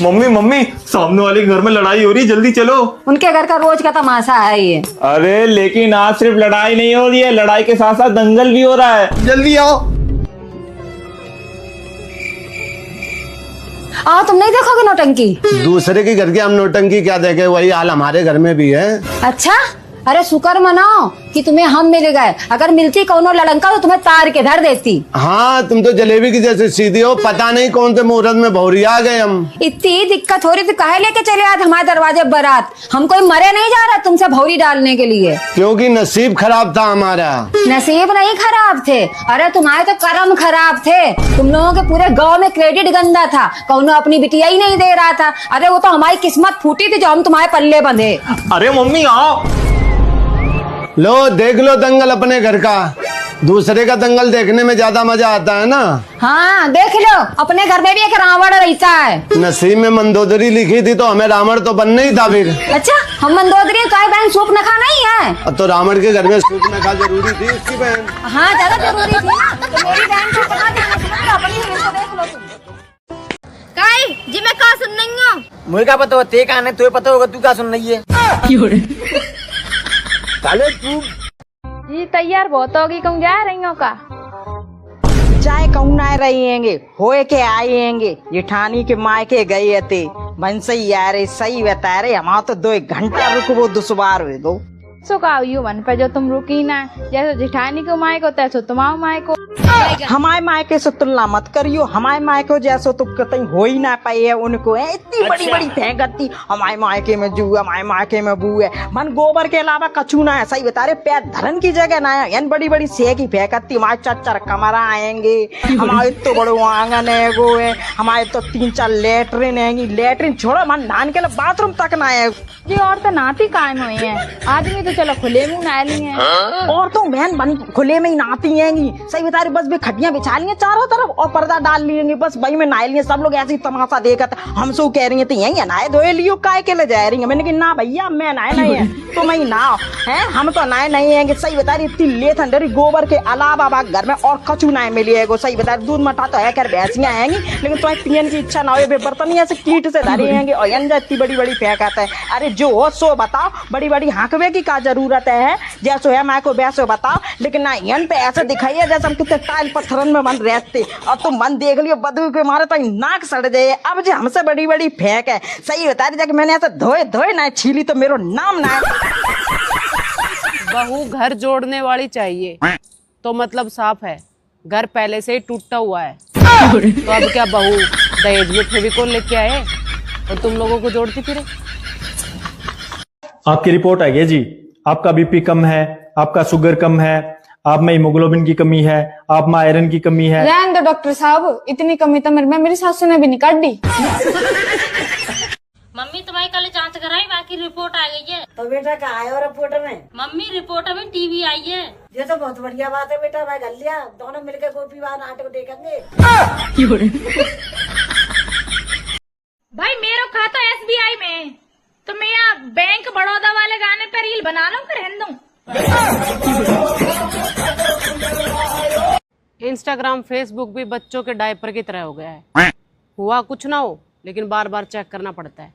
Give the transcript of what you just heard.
Mummy mummy, सामने वाले घर में लड़ाई हो रही, जल्दी चलो। उनके घर का रोज का तमाशा है ये। अरे लेकिन आज सिर्फ लड़ाई नहीं हो रही है, लड़ाई के साथ साथ दंगल भी हो रहा है। जल्दी आओ। तुम नहीं देखोगे नौटंकी? दूसरे के घर की हम नौटंकी क्या देखे, वही हाल हमारे घर में भी है। अच्छा, अरे शुक्र मनाओ कि तुम्हें हम मिल गए, अगर मिलती कौनो लड़का तो तुम्हें तार के धर देती। हाँ, तुम तो जलेबी की जैसे सीधी हो, पता नहीं कौन से मुहूर्त में भौरी आ गए हम। इतनी दिक्कत हो रही थी, काहे लेके चले आज हमारे दरवाजे बारात? हम कोई मरे नहीं जा रहा तुमसे भौरी डालने के लिए, क्योंकि नसीब खराब था हमारा। नसीब नहीं खराब थे, अरे तुम्हारे तो कर्म खराब थे। तुम लोगों के पूरे गांव में क्रेडिट गंदा था, कौनो अपनी बिटिया ही नहीं दे रहा था। अरे वो तो हमारी किस्मत फूटी थी जो हम तुम्हारे पल्ले बंधे। अरे मम्मी आओ। लो देख लो दंगल अपने घर का, दूसरे का दंगल देखने में ज्यादा मजा आता है ना। हाँ देख लो, अपने घर में भी एक रावण रहता है। नसीब में मंदोदरी लिखी थी तो हमें रावण तो बनना ही था फिर। अच्छा, हम मंदोदरी काय बहन सूप न खा नहीं है? अब तो रावण के घर में सूप न खा जरूरी थी उसकी बहन। हाँ ज्यादा जरूरी थी ना, तो मेरी बहन को बना देना, अपनी हमेशा देख लो तुम। काई जी मैं का सुन नहीं हूँ। मुझे क्या पता होते का नहीं, तुझे पता होगा तू क्या सुन रही है। काले तू जी तैयार बहुत होगी, कहूँ जा रही हो का? चाहे कहूँ ना रहेंगे, होए के आएंगे। जेठानी के मायके गए थे, मन सही यार सही बता रहे, हमारा तो 2 घंटा रुको दुश्वार हुए दो। सो का यू मन पे जो तुम रुकी ना, जैसे जेठानी को माय को तैसो तुम्हारे माय को। हमारे मायके से तुलना मत करियो, हमारे मायके जैसो तो कहीं हो ही ना पाई है उनको है। इतनी बड़ी बड़ी फेंकती हमारे मायके में जू, हमारे मायके में बू है। मन गोबर के अलावा कछू ना है, सही बता रहे। पैर धरन की जगह ना है, यानी बड़ी बड़ी सेह की फेंकती। हमारे 4 कमरा आएंगे, हमारे तो बड़ो आंगन है वो है, हमारे तो 3-4 लेटरिन है। लेटरिन छोड़ो, मन नहाने के लिए बाथरूम तक ना है जी। और तो नाती कायम हुई है, आदमी तो चलो खुले मुंह नहा ली है। और तो बहन बन खुले में ही नहाती हैंगी, सही बता रही। बस भी खटियां बिछा ली चारों तरफ और पर्दा डाल लिए, बस वही में नहा लिए। सब लोग ऐसे ही तमाशा देखा था। हम सो कह रही है तो यही नहाए धोए लियो, काय के ले जा रही है। मैंने कहा ना भैया मैं नहाए नहीं है, तो मैं नहाओ है, हम तो नहाए नहीं है। सही बता रही, इतनी ले ठंडरी गोबर के अलावा घर में और कचू नहाए मिली है। सही बता रही, दूध मठा तो है खैर भैंसियां आएंगी, लेकिन तुम्हें पियन की इच्छा ना हो, बर्तन ही ऐसे कीट से धरी हैंगे और इतनी बड़ी बड़ी फेंकाता है। अरे जो हो सो बताओ, बड़ी बड़ी हाँकवे की क्या जरूरत है, जैसो है मैं को वैसो बताओ। लेकिन ना यन पे ऐसे दिखाइए जैसे हम कितने टाइल पत्थरन में बन रहते, और तुम मन देख लियो बदबू के मारे तो नाक सड़ जाए। अब जो हमसे बड़ी बड़ी फेंक है, सही बता रही, मैंने ऐसे धोए धोए ना छीली तो मेरा नाम ना है। बहू घर जोड़ने वाली चाहिए, तो मतलब साफ है घर पहले से ही टूटा हुआ है। तो अब क्या बहू दहेज में फेविकोल लेके आए और तुम लोगों को जोड़ती फिरे? आपकी रिपोर्ट आ गई जी, आपका बीपी कम है, आपका शुगर कम है, आप में हीमोग्लोबिन की कमी है, आप में आयरन की कमी है। रहने दो डॉक्टर साहब, इतनी कमी तो मेरी सासू ने भी नहीं काट दी। मम्मी तुम्हारी कल जांच कराई, बाकी रिपोर्ट आ गई है। तो बेटा कहाँ है और रिपोर्ट में? मम्मी रिपोर्ट में टीवी आई है। ये तो बहुत बढ़िया बात है बेटा, मैं कर लिया, दोनों मिलकर गोपी वाह नाटक देखेंगे। भाई मेरा खाता SBI में, तो मैं यहाँ बैंक बड़ौदा वाले गाने पर रील बना रहा हूँ, कर रहने दूं? इंस्टाग्राम फेसबुक भी बच्चों के डायपर की तरह हो गया है। हुआ कुछ ना हो, लेकिन बार बार चेक करना पड़ता है।